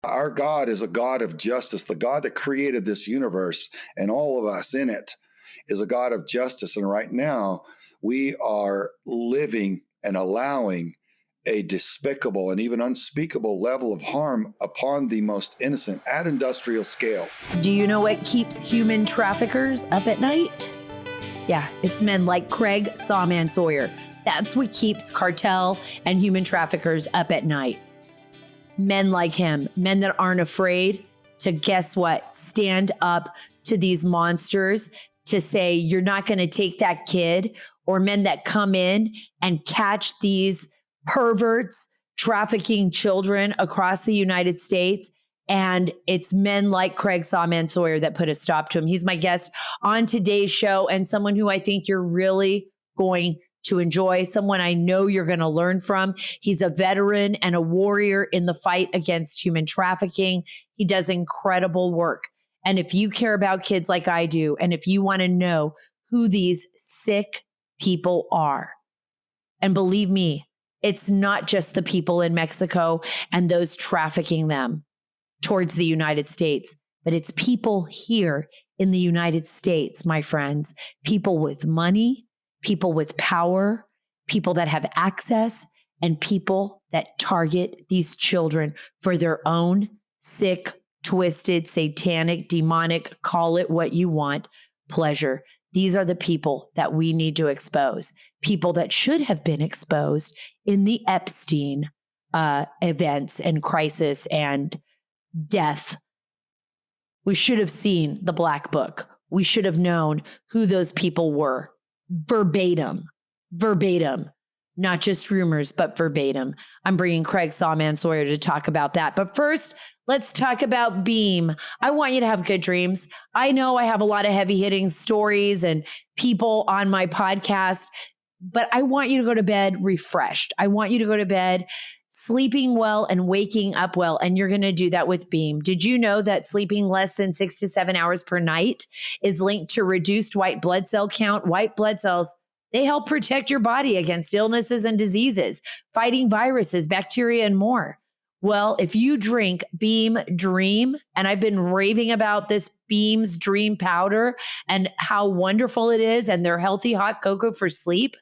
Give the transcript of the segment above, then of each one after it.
Our God is a God of justice. The God that created this universe and all of us in it is a God of justice. And right now, we are living and allowing a despicable and even unspeakable level of harm upon the most innocent at industrial scale. Do you know what keeps human traffickers up at night? Yeah, it's men like Craig Sawman Sawyer. That's what keeps cartel and human traffickers up at night. Men like him, men that aren't afraid to, guess what, stand up to these monsters, to say, you're not going to take that kid, or men that come in and catch these perverts trafficking children across the United States. And it's men like Craig Sawman Sawyer that put a stop to him. He's my guest on today's show, and someone who I think you're really going to enjoy, someone I know you're going to learn from. He's a veteran and a warrior in the fight against human trafficking. He does incredible work. And if you care about kids like I do, and if you want to know who these sick people are, and believe me, it's not just the people in Mexico and those trafficking them towards the United States, but it's people here in the United States, my friends, people with money, people with power, people that have access, and people that target these children for their own sick, twisted, satanic, demonic, call it what you want, pleasure. These are the people that we need to expose, people that should have been exposed in the Epstein events and crisis and death. We should have seen the Black Book. We should have known who those people were. Verbatim, not just rumors, but verbatim. I'm bringing Craig Sawman Sawyer to talk about that. But first, let's talk about Beam. I want you to have good dreams. I know I have a lot of heavy hitting stories and people on my podcast, but I want you to go to bed refreshed. I want you to go to bed sleeping well and waking up well. And you're going to do that with Beam. Did you know that sleeping less than 6 to 7 hours per night is linked to reduced white blood cell count? White blood cells, they help protect your body against illnesses and diseases, fighting viruses, bacteria, and more. Well, if you drink Beam Dream, and I've been raving about this Beam's Dream powder and how wonderful it is, and their healthy hot cocoa for sleep,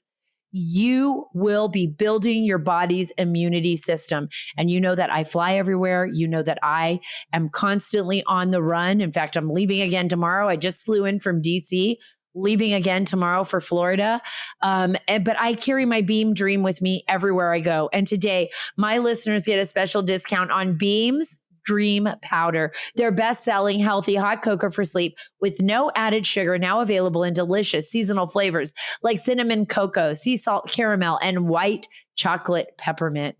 you will be building your body's immunity system. And you know that I fly everywhere. You know that I am constantly on the run. In fact, I'm leaving again tomorrow. I just flew in from DC, leaving again tomorrow for Florida. But I carry my Beam Dream with me everywhere I go. And today, my listeners get a special discount on Beam's Dream Powder, their best-selling healthy hot cocoa for sleep with no added sugar, now available in delicious seasonal flavors like cinnamon cocoa, sea salt caramel, and white chocolate peppermint.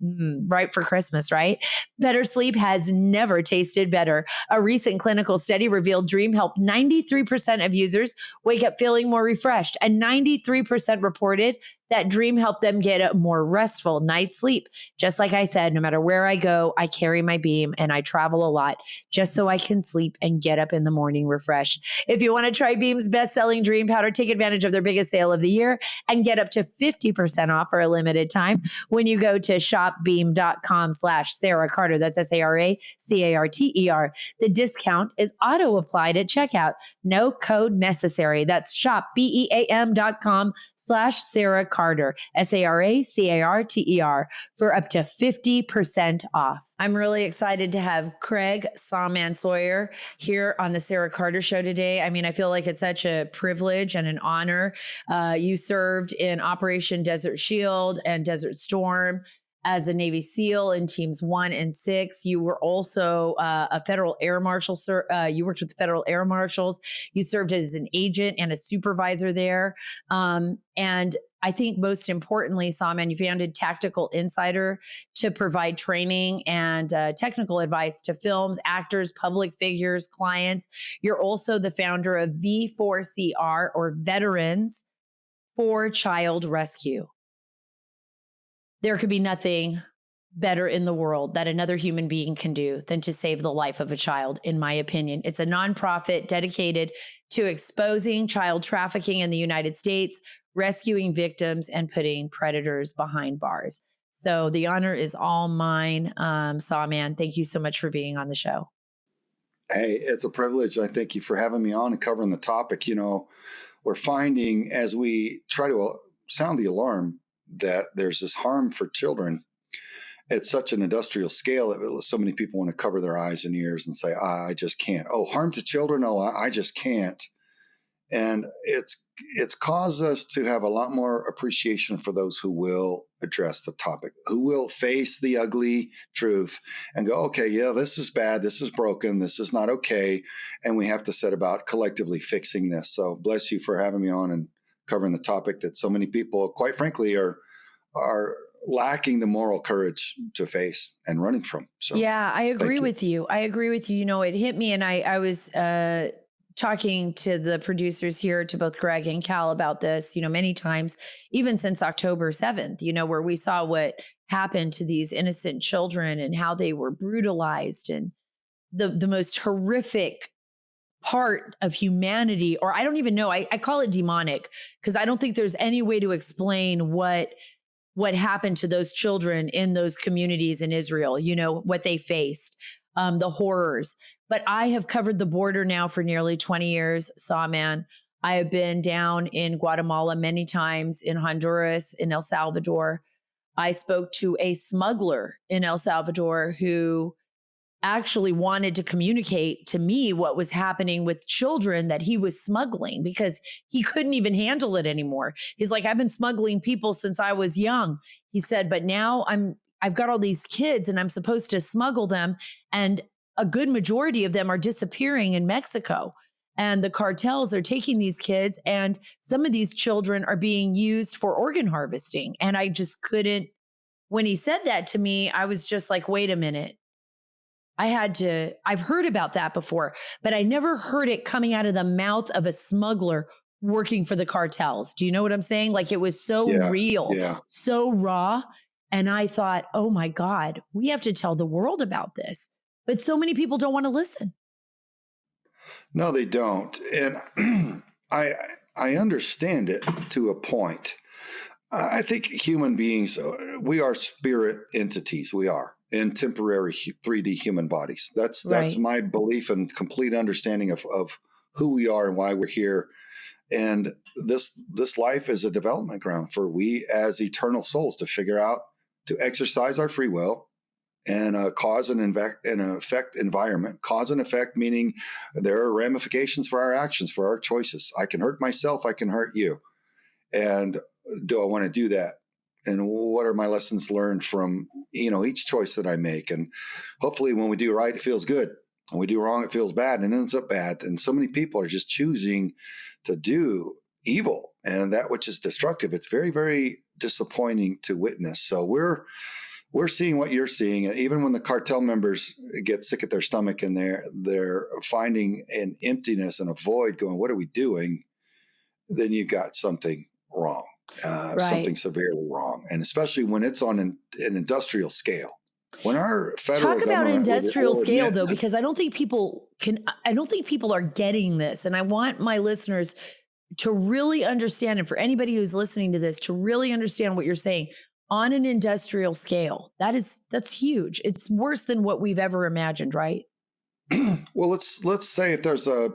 Right for Christmas, right? Better sleep has never tasted better. A recent clinical study revealed Dream helped 93% of users wake up feeling more refreshed, and 93% reported that Dream helped them get a more restful night's sleep. Just like I said, no matter where I go, I carry my Beam and I travel a lot just so I can sleep and get up in the morning refreshed. If you want to try Beam's best-selling Dream Powder, take advantage of their biggest sale of the year and get up to 50% off for a limited time when you go to shopbeam.com/Sara Carter. That's SaraCarter. The discount is auto-applied at checkout. No code necessary. That's shopbeam.com/Sara Carter. SaraCarter for up to 50% off. I'm really excited to have Craig Sawman Sawyer here on the Sara Carter Show today. I mean, I feel like it's such a privilege and an honor. You served in Operation Desert Shield and Desert Storm as a Navy SEAL in Teams 1 and 6. You were also a federal air marshal, sir. You worked with the federal air marshals. You served as an agent and a supervisor there. And I think most importantly, Sawman, you founded Tactical Insider to provide training and technical advice to films, actors, public figures, clients. You're also the founder of V4CR, or Veterans for Child Rescue. There could be nothing better in the world that another human being can do than to save the life of a child, in my opinion. It's a nonprofit dedicated to exposing child trafficking in the United States, rescuing victims, and putting predators behind bars. So the honor is all mine. Sawman, thank you so much for being on the show. Hey, it's a privilege. I thank you for having me on and covering the topic. We're finding as we try to sound the alarm that there's this harm for children at such an industrial scale that so many people want to cover their eyes and ears and say, I just can't. Oh, harm to children? Oh, I just can't. And it's caused us to have a lot more appreciation for those who will address the topic, who will face the ugly truth and go, okay, yeah, this is bad. This is broken. This is not okay. And we have to set about collectively fixing this. So bless you for having me on and covering the topic that so many people, quite frankly, are lacking the moral courage to face and running from. So yeah, I agree with you. I agree with you. It hit me, and I was talking to the producers here, to both Greg and Cal, about this, many times, even since October 7th, where we saw what happened to these innocent children and how they were brutalized, and the most horrific part of humanity, or I don't even know, I call it demonic, because I don't think there's any way to explain what happened to those children in those communities in Israel, what they faced, the horrors. But I have covered the border now for nearly 20 years, Sawman. I have been down in Guatemala many times, in Honduras, in El Salvador. I spoke to a smuggler in El Salvador who actually wanted to communicate to me what was happening with children that he was smuggling, because he couldn't even handle it anymore. He's like, I've been smuggling people since I was young. He said, but now I've got all these kids and I'm supposed to smuggle them. And a good majority of them are disappearing in Mexico. And the cartels are taking these kids, and some of these children are being used for organ harvesting. And I just couldn't, when he said that to me, I was just like, wait a minute. I've heard about that before, but I never heard it coming out of the mouth of a smuggler working for the cartels. Do you know what I'm saying? Like, it was so real, so raw. And I thought, oh my God, we have to tell the world about this. But so many people don't want to listen. No, they don't. And I understand it to a point. I think human beings, we are spirit entities. We are in temporary 3D human bodies. That's my belief and complete understanding of who we are and why we're here. And this life is a development ground for we as eternal souls to figure out, to exercise our free will and cause and effect environment. Cause and effect, meaning there are ramifications for our actions, for our choices. I can hurt myself. I can hurt you. And do I want to do that? And what are my lessons learned from, each choice that I make? And hopefully when we do right, it feels good. When we do wrong, it feels bad and ends up bad. And so many people are just choosing to do evil and that which is destructive. It's very, very disappointing to witness. So we're seeing what you're seeing. And even when the cartel members get sick at their stomach and they're finding an emptiness and a void going, what are we doing? Then you've got something wrong, something severely wrong. And especially when it's on an industrial scale. When our federal talk about industrial scale, though, because I don't think people are getting this. And I want my listeners to really understand, and for anybody who's listening to this, to really understand what you're saying. On an industrial scale, that's huge. It's worse than what we've ever imagined, right? Well, let's say if there's a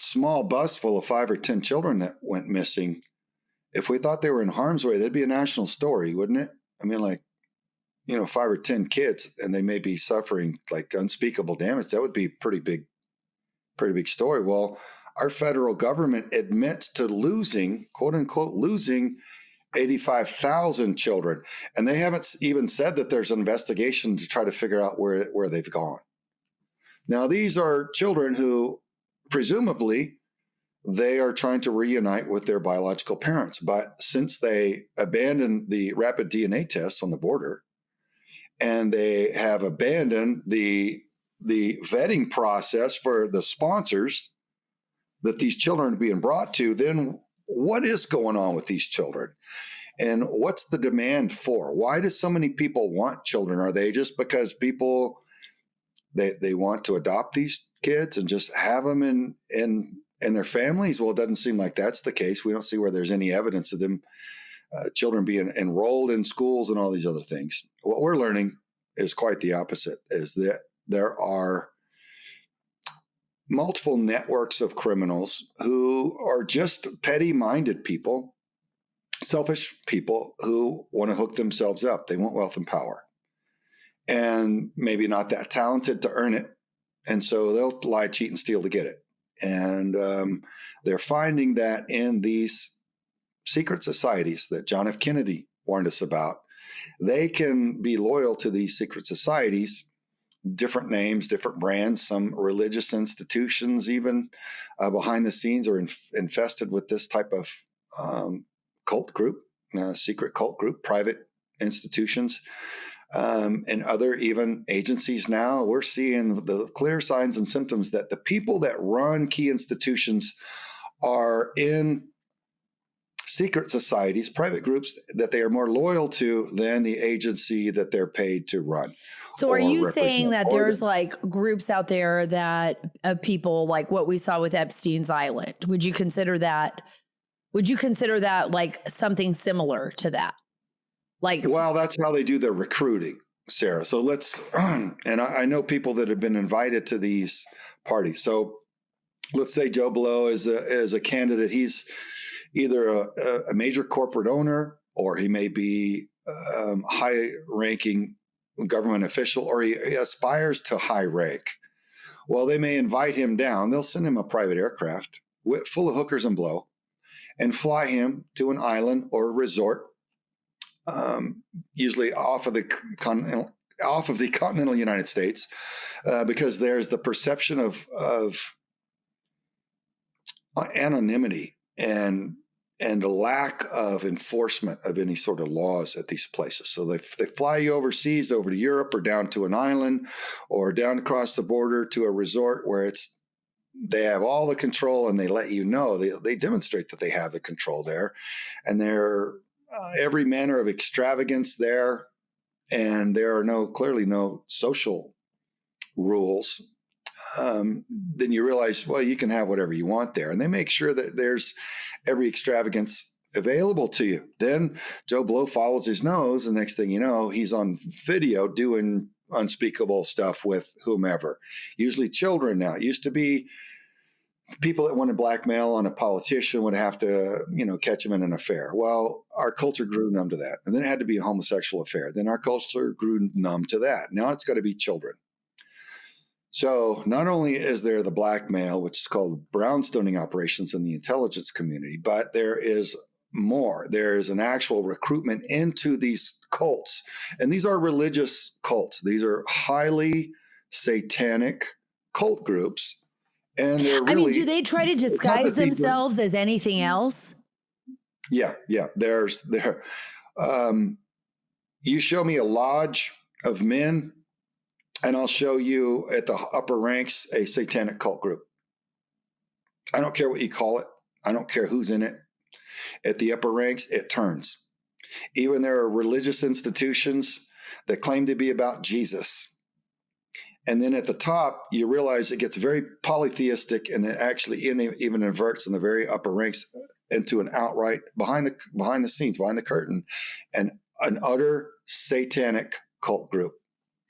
small bus full of 5 or 10 children that went missing, if we thought they were in harm's way, that'd be a national story, wouldn't it? I mean, 5 or 10 kids, and they may be suffering like unspeakable damage. That would be pretty big story. Well, our federal government admits to losing, quote unquote, losing 85,000 children. And they haven't even said that there's an investigation to try to figure out where they've gone. Now, these are children who presumably they are trying to reunite with their biological parents. But since they abandoned the rapid DNA tests on the border and they have abandoned the vetting process for the sponsors that these children are being brought to, then what is going on with these children? And what's the demand for? Why do so many people want children? Are they just because people, they want to adopt these kids and just have them in their families? Well, it doesn't seem like that's the case. We don't see where there's any evidence of them children being enrolled in schools and all these other things. What we're learning is quite the opposite, is that there are multiple networks of criminals who are just petty-minded people, selfish people who want to hook themselves up. They want wealth and power, and maybe not that talented to earn it. And so they'll lie, cheat, and steal to get it. And they're finding that in these secret societies that John F. Kennedy warned us about, they can be loyal to these secret societies, different names, different brands, some religious institutions even behind the scenes are infested with this type of cult group, secret cult group, private institutions, and other even agencies. Now we're seeing the clear signs and symptoms that the people that run key institutions are in secret societies, private groups that they are more loyal to than the agency that they're paid to run. So are you saying that there's like groups out there that of people like what we saw with Epstein's Island? Would you consider that like something similar to that? Like, well, that's how they do their recruiting, Sarah. So let's, and I know people that have been invited to these parties. So let's say Joe Blow is a candidate. He's either a major corporate owner, or he may be high-ranking government official, or he aspires to high rank. Well, they may invite him down. They'll send him a private aircraft full of hookers and blow, and fly him to an island or a resort, usually off of the continental United States, because there's the perception of anonymity and a lack of enforcement of any sort of laws at these places. So they fly you overseas, over to Europe, or down to an island, or down across the border to a resort where they have all the control, and they let you know, they demonstrate that they have the control there, and they're every manner of extravagance there, and there are clearly no social rules. Then you realize, well, you can have whatever you want there, and they make sure that there's every extravagance available to you. Then Joe Blow follows his nose, and next thing you know, he's on video doing unspeakable stuff with whomever, usually children. Now, it used to be people that wanted blackmail on a politician would have to, catch him in an affair. Well, our culture grew numb to that. And then it had to be a homosexual affair. Then our culture grew numb to that. Now it's got to be children. So not only is there the blackmail, which is called brownstoning operations in the intelligence community, but there is more. There is an actual recruitment into these cults. And these are religious cults. These are highly satanic cult groups. And they're really, do they try to disguise themselves as anything else? Yeah. You show me a lodge of men, and I'll show you at the upper ranks a satanic cult group. I don't care what you call it. I don't care who's in it. At the upper ranks, it turns. Even there are religious institutions that claim to be about Jesus. And then at the top, you realize it gets very polytheistic, and it actually even inverts in the very upper ranks into an outright behind the scenes, behind the curtain, and an utter satanic cult group.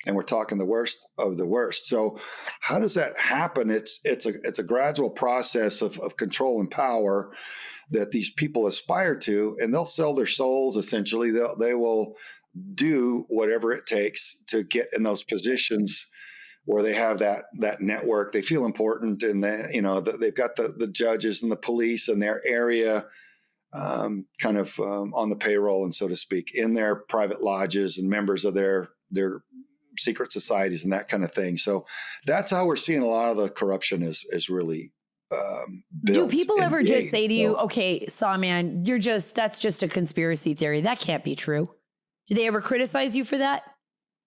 And we're talking the worst of the worst. So how does that happen? It's a gradual process of control and power that these people aspire to, and they'll sell their souls. Essentially, they will do whatever it takes to get in those positions where they have that network. They feel important, and they've got the judges and the police in their area, on the payroll, and so to speak, in their private lodges, and members of their secret societies and that kind of thing. So that's how we're seeing a lot of the corruption is really built. Do people ever just say to you, okay, Sawman, that's just a conspiracy theory. That can't be true. Do they ever criticize you for that?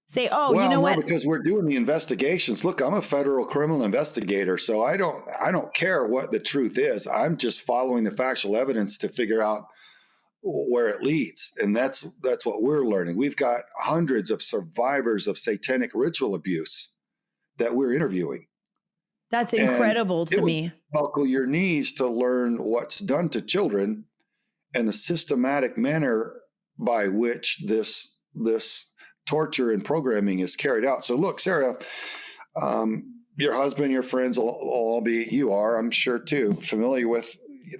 Say, you know what? Because we're doing the investigations. Look, I'm a federal criminal investigator, so I don't care what the truth is. I'm just following the factual evidence to figure out where it leads. And that's what we're learning. We've got hundreds of survivors of satanic ritual abuse that we're interviewing. That's incredible to me. Buckle your knees to learn what's done to children and the systematic manner by which this torture and programming is carried out. So look, Sara, your husband, your friends will all be, you are, I'm sure too, familiar with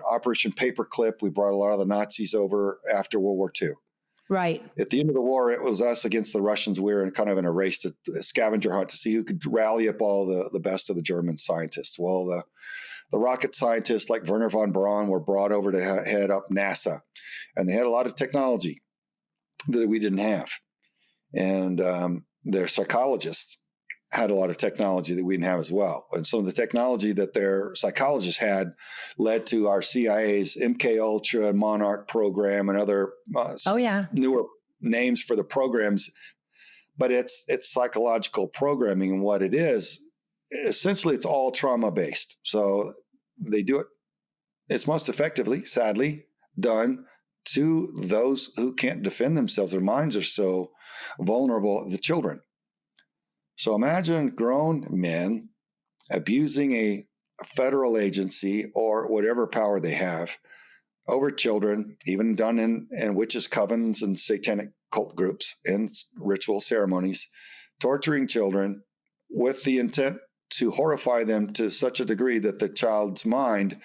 Operation Paperclip. We brought a lot of the Nazis over after World War II. Right. At the end of the war, it was us against the Russians. We were in kind of in a race, a scavenger hunt to see who could rally up all the best of the German scientists. Well, the rocket scientists like Werner von Braun were brought over to head up NASA, and they had a lot of technology that we didn't have. And their psychologists had a lot of technology that we didn't have as well. And so the technology that their psychologists had led to our CIA's MK Ultra and Monarch program and other newer names for the programs. But it's psychological programming, and what it is, essentially, it's all trauma-based. So they do it. It's most effectively, sadly, done to those who can't defend themselves. Their minds are so vulnerable, the children. So imagine grown men abusing a federal agency or whatever power they have over children, even done in witches' covens and satanic cult groups and ritual ceremonies, torturing children with the intent to horrify them to such a degree that the child's mind,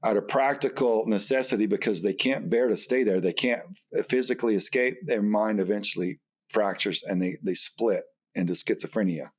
out of practical necessity, because they can't bear to stay there, they can't physically escape, their mind eventually fractures and they split into schizophrenia.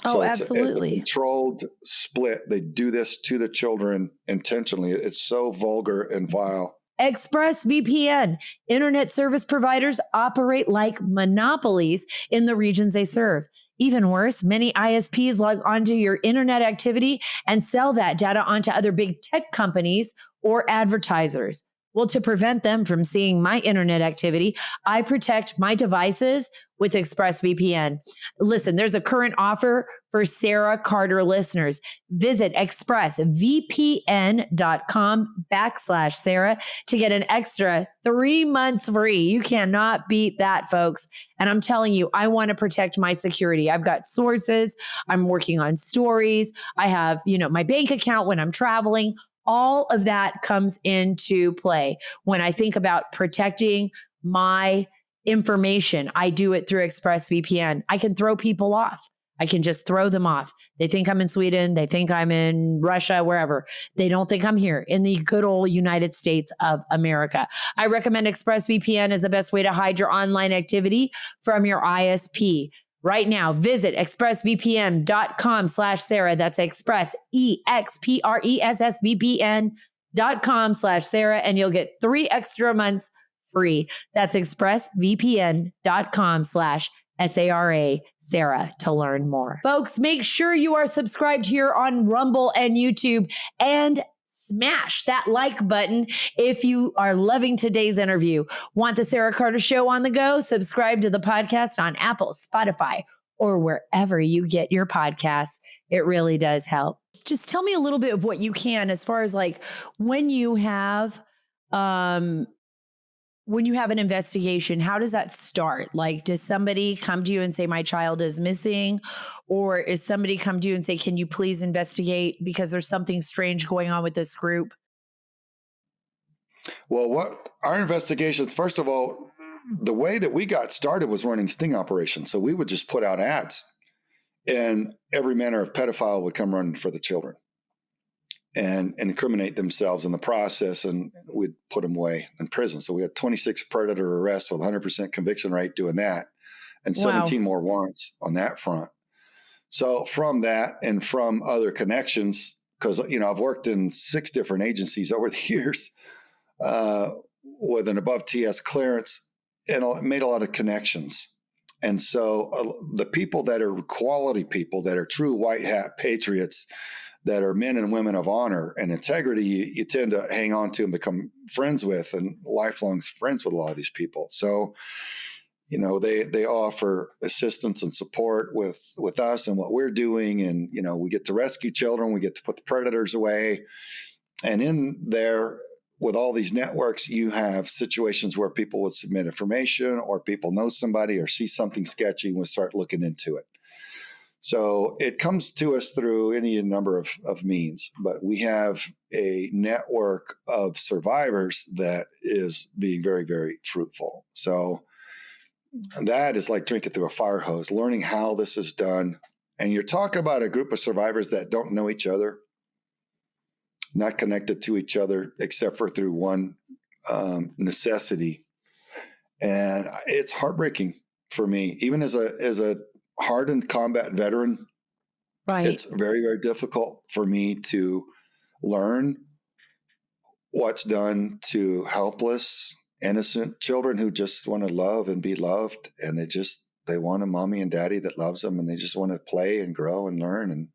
So absolutely. It's a controlled split. They do this to the children intentionally. It's so vulgar and vile. ExpressVPN. Internet service providers operate like monopolies in the regions they serve. Even worse, many ISPs log onto your internet activity and sell that data onto other big tech companies or advertisers. Well, to prevent them from seeing my internet activity, I protect my devices with ExpressVPN. Listen, there's a current offer for Sara Carter listeners. Visit expressvpn.com/Sara to get an extra 3 months free. You cannot beat that, folks. And I'm telling you, I want to protect my security. I've got sources. I'm working on stories. I have, my bank account when I'm traveling. All of that comes into play when I think about protecting my information. I do it through ExpressVPN. I can throw people off. I can just throw them off. They think I'm in Sweden. They think I'm in Russia, wherever. They don't think I'm here in the good old United States of America. I recommend ExpressVPN as the best way to hide your online activity from your ISP. Right now, visit expressvpn.com/Sara. That's expressvpn.com/Sara, and you'll get 3 extra months free. That's expressvpn.com/SARA, Sara, to learn more. Folks, make sure you are subscribed here on Rumble and YouTube, and smash that like button if you are loving today's interview. Want the Sara Carter Show on the go? Subscribe to the podcast on Apple, Spotify, or wherever you get your podcasts. It really does help. Just tell me a little bit of what you can as far as like when you have an investigation, how does that start? Like, does somebody come to you and say, my child is missing? Or is somebody come to you and say, can you please investigate because there's something strange going on with this group? Well, what our investigations, first of all, the way that we got started was running sting operations. So we would just put out ads and every manner of pedophile would come running for the children and incriminate themselves in the process, and we'd put them away in prison. So we had 26 predator arrests with 100% conviction rate doing that, and 17 more warrants on that front. So from that and from other connections, because I've worked in 6 different agencies over the years with an above TS clearance, and made a lot of connections. And so the people that are quality people, that are true white hat patriots, that are men and women of honor and integrity, you tend to hang on to and become friends with, and lifelong friends with a lot of these people. So, they offer assistance and support with us and what we're doing. And, we get to rescue children, we get to put the predators away. And in there, with all these networks, you have situations where people would submit information, or people know somebody or see something sketchy and would start looking into it. So it comes to us through any number of means, but we have a network of survivors that is being very, very fruitful. So that is like drinking through a fire hose, learning how this is done. And you're talking about a group of survivors that don't know each other, not connected to each other except for through one necessity. And it's heartbreaking for me, even as a hardened combat veteran. Right. It's very, very difficult for me to learn what's done to helpless, innocent children who just want to love and be loved. And they want a mommy and daddy that loves them, and they just want to play and grow and learn. And,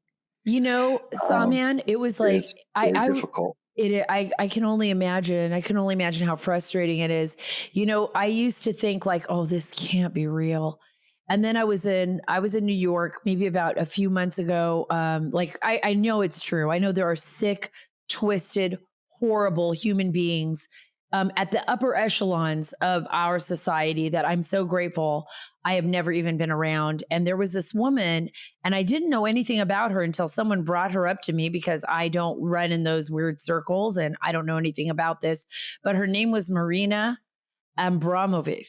Sawman, it was like, it's very difficult. I can only imagine. I can only imagine how frustrating it is. I used to think like, oh, this can't be real. And then I was in New York, maybe about a few months ago. I know it's true. I know there are sick, twisted, horrible human beings at the upper echelons of our society that I'm so grateful I have never even been around. And there was this woman, and I didn't know anything about her until someone brought her up to me, because I don't run in those weird circles and I don't know anything about this. But her name was Marina Abramovic.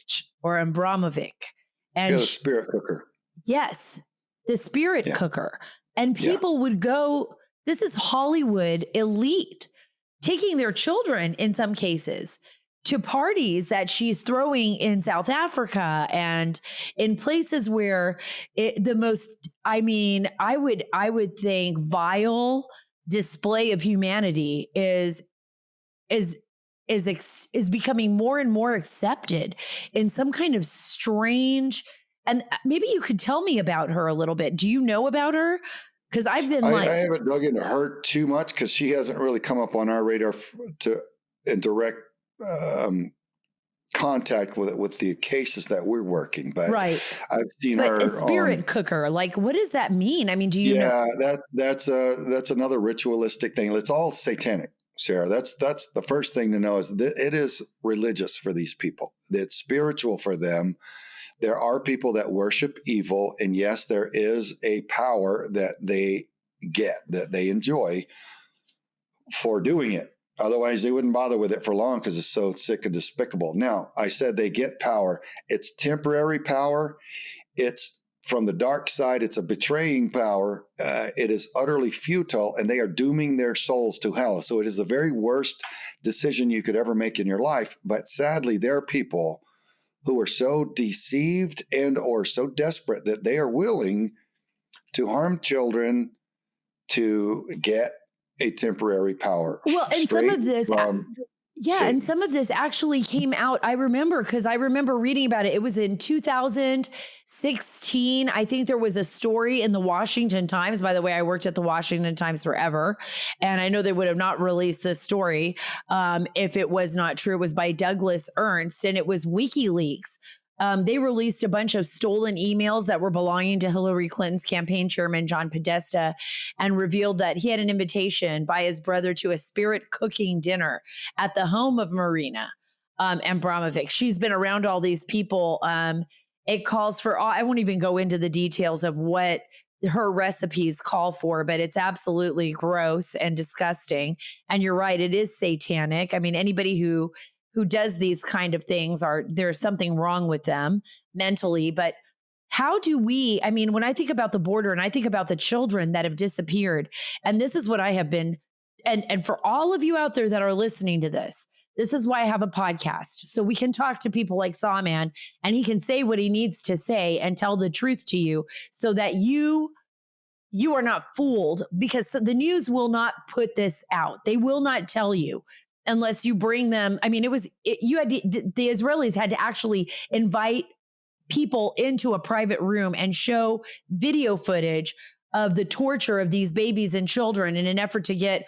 And The spirit cooker. yes, the spirit Yeah. cooker. And people would go, this is Hollywood elite, taking their children in some cases to parties that she's throwing in South Africa and in places where I would think vile display of humanity is becoming more and more accepted in some kind of strange. And maybe you could tell me about her a little bit. Do you know about her? Because I've been I haven't dug into her too much because she hasn't really come up on our radar in direct contact with the cases that we're working. But right. I've seen her. A spirit cooker, like, what does that mean? I mean, do you know? Yeah, that's another ritualistic thing. It's all satanic, Sarah. That's the first thing to know, is that it is religious for these people. It's spiritual for them. There are people that worship evil, and yes, there is a power that they get, that they enjoy for doing it. Otherwise, they wouldn't bother with it for long because it's so sick and despicable. Now, I said they get power. It's temporary power. It's from the dark side. It's a betraying power. It is utterly futile, and they are dooming their souls to hell. So it is the very worst decision you could ever make in your life. But sadly, there are people who are so deceived and or so desperate that they are willing to harm children to get a temporary power. Well, and some of this, and some of this actually came out. I remember reading about it. It was in 2016. I think there was a story in the Washington Times. By the way, I worked at the Washington Times forever, and I know they would have not released this story if it was not true. It was by Douglas Ernst, and it was WikiLeaks. They released a bunch of stolen emails that were belonging to Hillary Clinton's campaign chairman, John Podesta, and revealed that he had an invitation by his brother to a spirit cooking dinner at the home of Marina Abramovic. She's been around all these people. It calls for, I won't even go into the details of what her recipes call for, but it's absolutely gross and disgusting. And you're right, it is satanic. I mean, anybody who does these kind of things, there's something wrong with them mentally. But how do we, I mean, when I think about the border and I think about the children that have disappeared, and this is what I have been, and for all of you out there that are listening to this is why I have a podcast. So we can talk to people like Sawman, and he can say what he needs to say and tell the truth to you, so that you are not fooled, because the news will not put this out. They will not tell you unless you bring them. I mean, the Israelis had to actually invite people into a private room and show video footage of the torture of these babies and children in an effort to get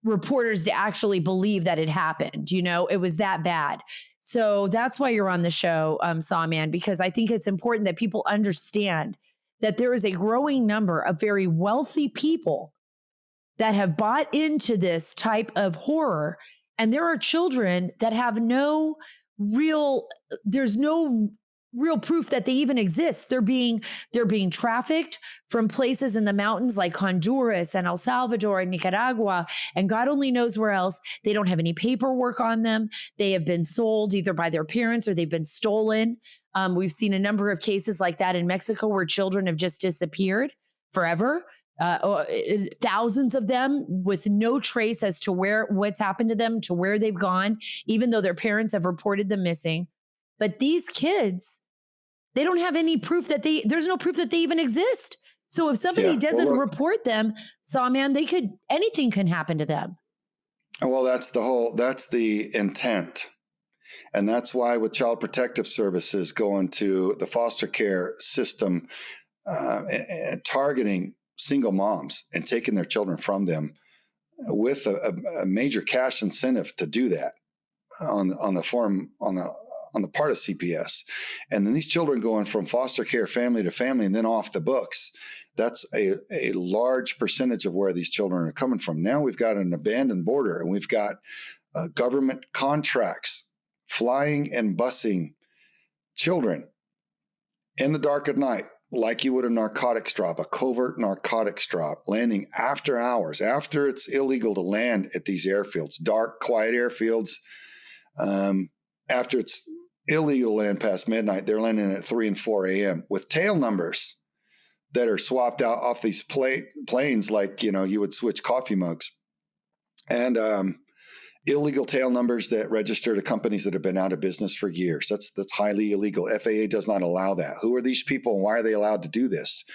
reporters to actually believe that it happened. It was that bad. So that's why you're on the show, Sawman, because I think it's important that people understand that there is a growing number of very wealthy people that have bought into this type of horror. And there are children that have there's no real proof that they even exist. They're being trafficked from places in the mountains like Honduras and El Salvador and Nicaragua, and God only knows where else. They don't have any paperwork on them. They have been sold either by their parents or they've been stolen. We've seen a number of cases like that in Mexico where children have just disappeared forever. Thousands of them with no trace as to what's happened to them, to where they've gone, even though their parents have reported them missing. But these kids, they don't have any proof there's no proof that they even exist. So if somebody doesn't report them, Sawman, anything can happen to them. Well, that's the intent. And that's why with Child Protective Services going to the foster care system and targeting single moms and taking their children from them with a major cash incentive to do that on the part of CPS. And then these children going from foster care family to family and then off the books. That's a large percentage of where these children are coming from. Now we've got an abandoned border and we've got government contracts flying and busing children in the dark of night, like you would a narcotics drop, a covert narcotics drop, landing after hours, after it's illegal to land at these airfields, dark, quiet airfields. After it's illegal to land past midnight, they're landing at 3 and 4 a.m. with tail numbers that are swapped out off these planes like, you would switch coffee mugs. And illegal tail numbers that register to companies that have been out of business for years. That's highly illegal. FAA does not allow that. Who are these people and why are they allowed to do this?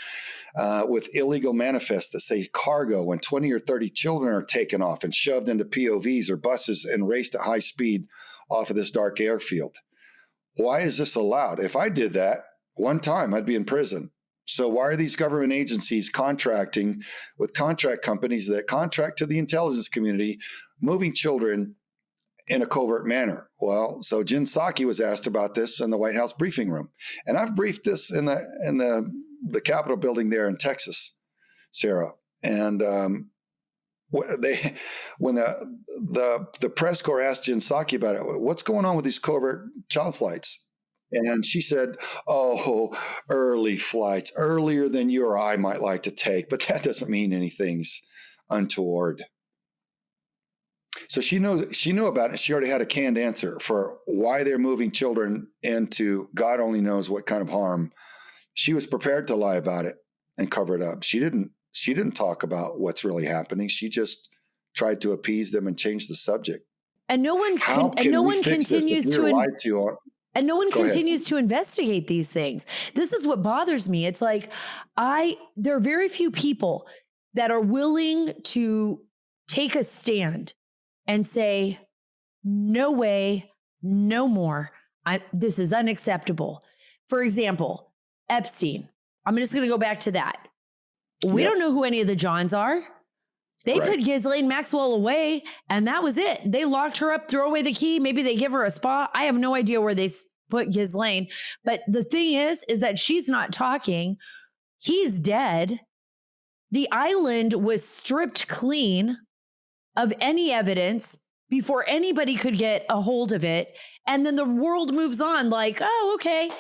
With illegal manifests that say cargo, when 20 or 30 children are taken off and shoved into POVs or buses and raced at high speed off of this dark airfield. Why is this allowed? If I did that one time, I'd be in prison. So why are these government agencies contracting with contract companies that contract to the intelligence community, moving children in a covert manner? Well, so Jen Psaki was asked about this in the White House briefing room. And I've briefed this in the Capitol building there in Texas, Sara. And when the press corps asked Jen Psaki about it, what's going on with these covert child flights? And she said, early flights, earlier than you or I might like to take, but that doesn't mean anything's untoward. So she knew about it. She already had a canned answer for why they're moving children into God only knows what kind of harm. She was prepared to lie about it and cover it up. She didn't talk about what's really happening. She just tried to appease them and change the subject. And no one continues to investigate these things. This is what bothers me. It's like there are very few people that are willing to take a stand and say, no way, no more. This is unacceptable. For example, Epstein. I'm just going to go back to that. We don't know who any of the Johns are. They put Ghislaine Maxwell away, and that was it. They locked her up, throw away the key. Maybe they give her a spa. I have no idea where they put Ghislaine. But the thing is that she's not talking. He's dead. The island was stripped clean of any evidence before anybody could get a hold of it. And then the world moves on like, oh, okay.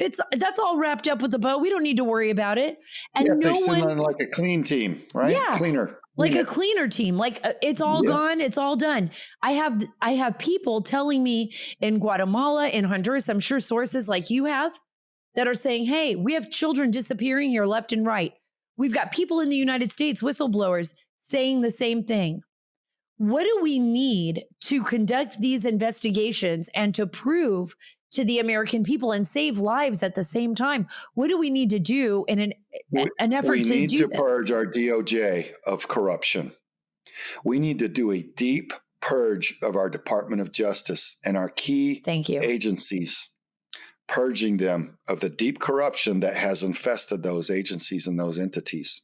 That's all wrapped up with the bow. We don't need to worry about it. And they send on like a clean team, right? Yeah, cleaner. Like a cleaner team. Like it's all gone. It's all done. I have people telling me in Guatemala, in Honduras, I'm sure sources like you have, that are saying, hey, we have children disappearing here left and right. We've got people in the United States, whistleblowers, saying the same thing. What do we need to conduct these investigations and to prove to the American people and save lives at the same time? What do we need to do in an effort to do this? We need to purge our DOJ of corruption. We need to do a deep purge of our Department of Justice and our key agencies, purging them of the deep corruption that has infested those agencies and those entities.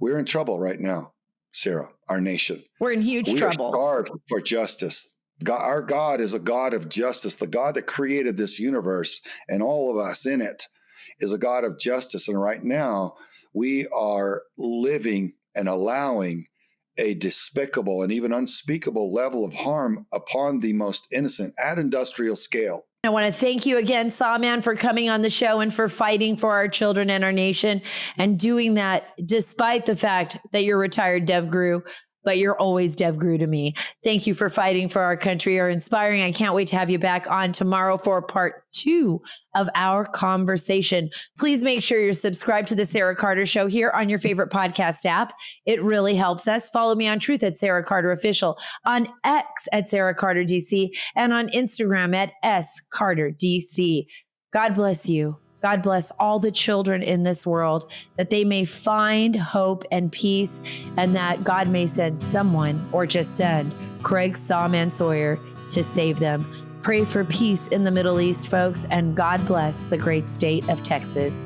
We're in trouble right now, Sara, our nation. We're in huge trouble. We are starved for justice. Our God is a God of justice. The God that created this universe and all of us in it is a God of justice. And right now, we are living and allowing a despicable and even unspeakable level of harm upon the most innocent at industrial scale. I want to thank you again, Sawman, for coming on the show and for fighting for our children and our nation and doing that despite the fact that you're retired DevGru, but you're always DevGru to me. Thank you for fighting for our country. You're inspiring. I can't wait to have you back on tomorrow for part 2 of our conversation. Please make sure you're subscribed to the Sara Carter Show here on your favorite podcast app. It really helps us. Follow me on Truth at Sara Carter Official, on X at Sara Carter DC, and on Instagram at SCarterDC. God bless you. God bless all the children in this world, that they may find hope and peace, and that God may send someone, or just send Craig Sawman Sawyer to save them. Pray for peace in the Middle East, folks, and God bless the great state of Texas.